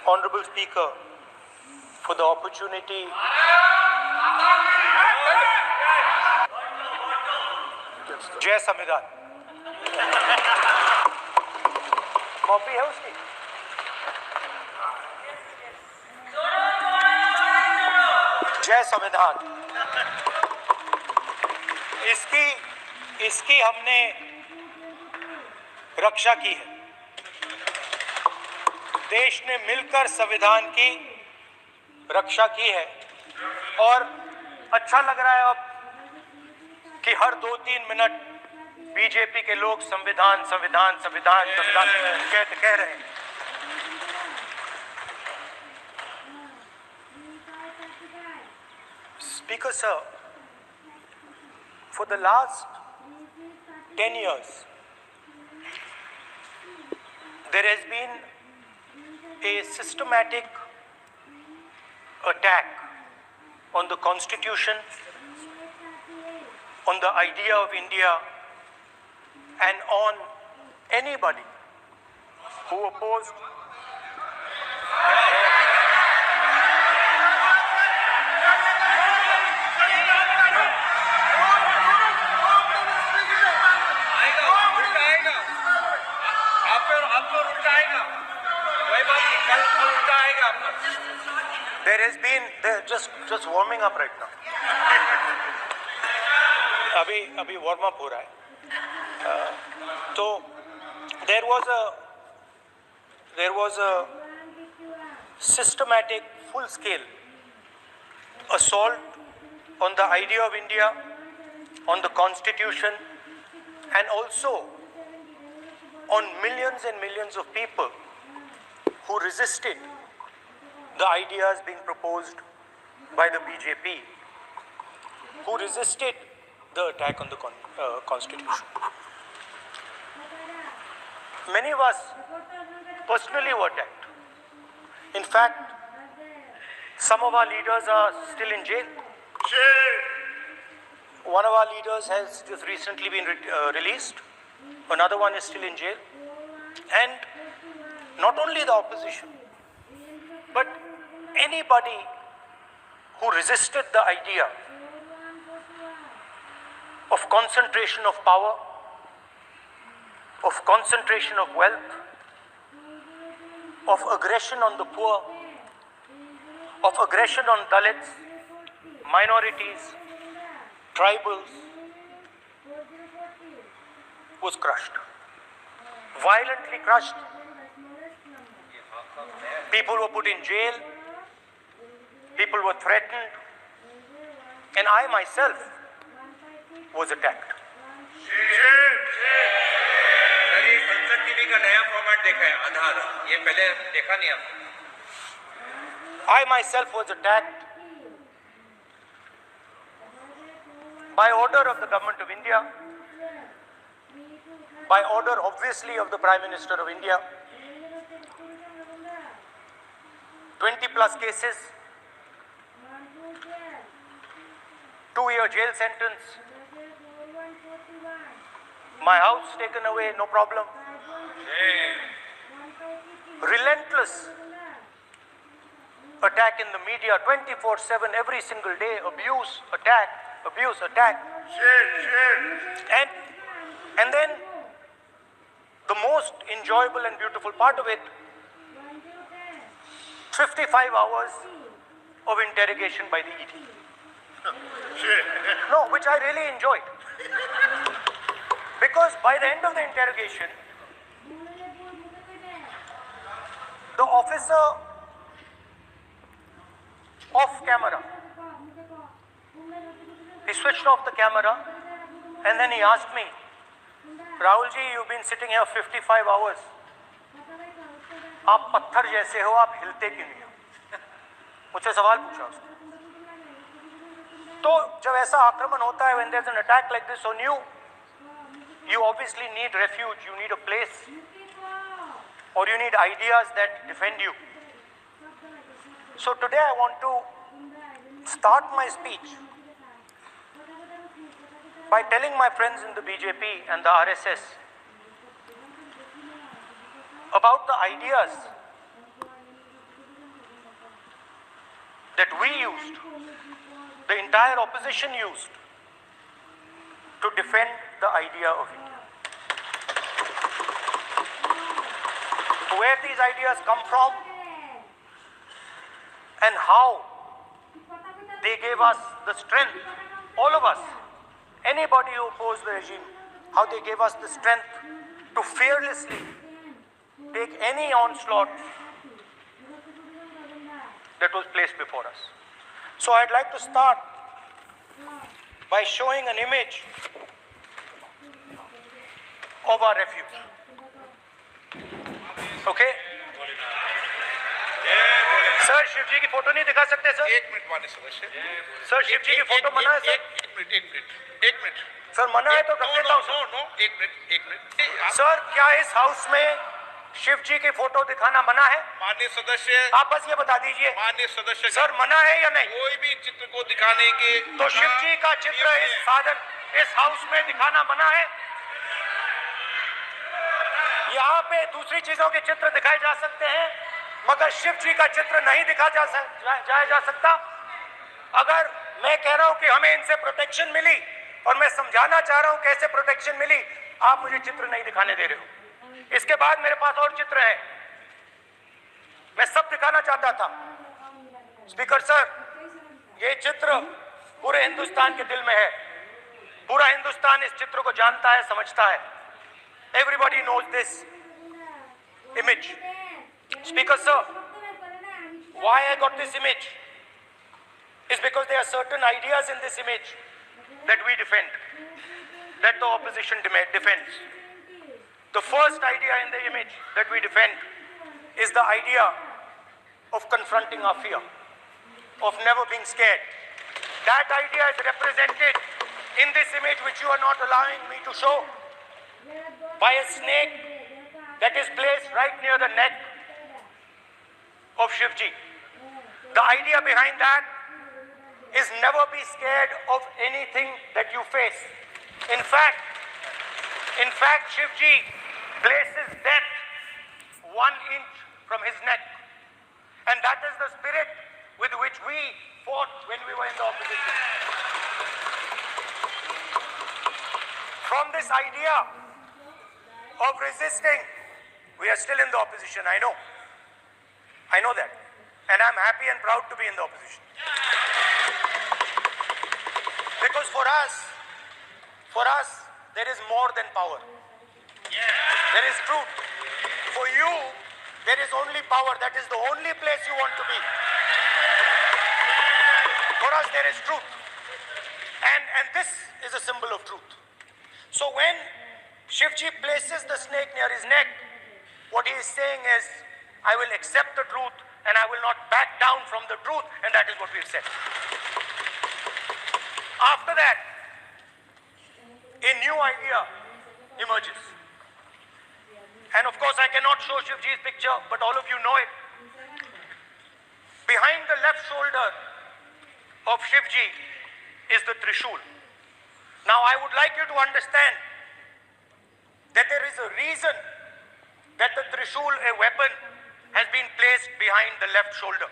Honorable Speaker, for the opportunity. जय संविधान। Copy है उसकी? जय संविधान। इसकी हमने रक्षा की है। देश ने मिलकर संविधान की रक्षा की है और अच्छा लग रहा है अब कि हर 2-3 मिनट बीजेपी के लोग संविधान संविधान संविधान संविधान कह रहे हैं। Speaker sir, for the last 10 years, there has been a systematic attack on the Constitution, on the idea of India, and on anybody who opposed There has been just warming up right now. अभी warm up हो रहा है। तो there was a systematic, full-scale assault on the idea of India, on the Constitution, and also on millions and millions of people who resisted the ideas being proposed by the BJP, who resisted the attack on the Constitution. Many of us personally were attacked. In fact, some of our leaders are still in jail. One of our leaders has just recently been released. Another one is still in jail. And not only the opposition, but anybody who resisted the idea of concentration of power, of concentration of wealth, of aggression on the poor, of aggression on Dalits, minorities, tribals, was crushed, violently crushed. People were put in jail, people were threatened, and I myself was attacked. संसद TV का नया format देखा है, आधा ये पहले देखा नहीं आपने। I myself was attacked by order of the government of India, by order obviously of the Prime Minister of India. 20+ cases, 2-year jail sentence, my house taken away, no problem. Relentless attack in the media, 24/7, every single day, abuse, attack. And then the most enjoyable and beautiful part of it, 55 hours of interrogation by the ED. No, which I really enjoyed. Because by the end of the interrogation, the officer off camera, he switched off the camera and then he asked me, Rahul ji, you've been sitting here 55 hours. आप पत्थर जैसे हो, आप हिलते क्यों नहीं हो? मुझसे सवाल पूछा उसने। तो जब ऐसा आक्रमण होता है, when there's an attack like this on you, you obviously need refuge, you need a place, or you need ideas that defend you. So today I want to start my speech by telling my friends in the BJP and the RSS about the ideas that we used, the entire opposition used, to defend the idea of India. Where these ideas come from and how they gave us the strength, all of us, anybody who opposed the regime, how they gave us the strength to fearlessly take any onslaught that was placed before us. So I'd like to start by showing an image of our refuge. Okay? Sir Shiv ji की photo नहीं दिखा सकते sir? एक minute माननीय सदस्य। Sir Shiv ji की photo मना है सर? एक मिनट सर मना है तो रख देता हूं सर। एक मिनट सर क्या इस हाउस में शिव जी की फोटो दिखाना मना है? माननीय सदस्य, आप बस ये बता दीजिए। माननीय सदस्य सर मना है या नहीं? कोई भी चित्र को दिखाने के तो शिव जी का चित्र इस साधन इस हाउस में दिखाना मना है? यहाँ पे दूसरी चीजों के चित्र दिखाए जा सकते हैं मगर शिव जी का चित्र नहीं दिखा जा सकता। अगर मैं कह रहा हूं कि हमें इनसे प्रोटेक्शन मिली और मैं समझाना चाह रहा हूं कैसे प्रोटेक्शन मिली, आप मुझे चित्र नहीं दिखाने दे रहे हो। इसके बाद मेरे पास और चित्र है, मैं सब दिखाना चाहता था। स्पीकर सर, ये चित्र पूरे हिंदुस्तान के दिल में है, पूरा हिंदुस्तान इस चित्र को जानता है, समझता है। Everybody knows this image. Speaker sir, why I got this image is because there are certain ideas in this image that we defend, that the opposition defends. The first idea in the image that we defend is the idea of confronting our fear, of never being scared. That idea is represented in this image which you are not allowing me to show, by a snake that is placed right near the neck of Shivji. The idea behind that is never be scared of anything that you face. In fact, Shivji places death 1 inch from his neck. And that is the spirit with which we fought when we were in the opposition. From this idea of resisting, we are still in the opposition, I know that, and I'm happy and proud to be in the opposition. Because for us, there is more than power. There is truth. For you, there is only power. That is the only place you want to be. For us, there is truth. And this is a symbol of truth. So when Shivji places the snake near his neck, what he is saying is, I will accept the truth and I will not back down from the truth, and that is what we've said. After that, a new idea emerges. And of course, I cannot show Shivji's picture, but all of you know it. Behind the left shoulder of Shivji is the Trishul. Now, I would like you to understand that there is a reason that the Trishul, a weapon, has been placed behind the left shoulder.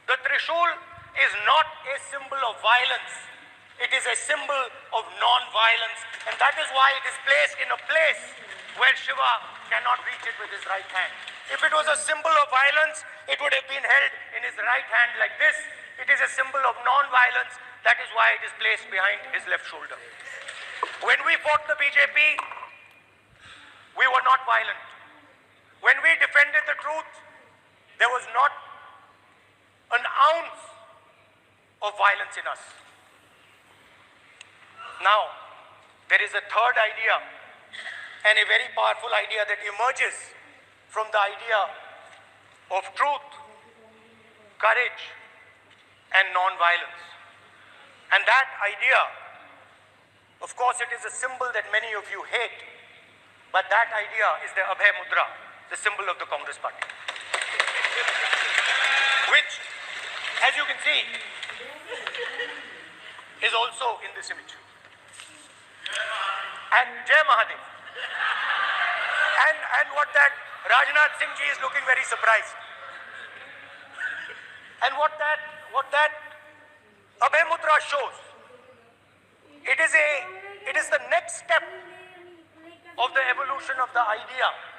The Trishul is not a symbol of violence. It is a symbol of non-violence, and that is why it is placed in a place where Shiva cannot reach it with his right hand. If it was a symbol of violence, it would have been held in his right hand like this. It is a symbol of non-violence. That is why it is placed behind his left shoulder. When we fought the BJP, we were not violent. When we defended the truth, there was not an ounce of violence in us. Now, there is a third idea, and a very powerful idea that emerges from the idea of truth, courage, and non-violence. And that idea, of course, it is a symbol that many of you hate, but that idea is the Abhay Mudra, the symbol of the Congress Party, which, as you can see, is also in this image. And Jai Mahadev. And what that Rajnath Singh ji is looking very surprised. And what that Abhay Mudra shows, it is the next step of the evolution of the idea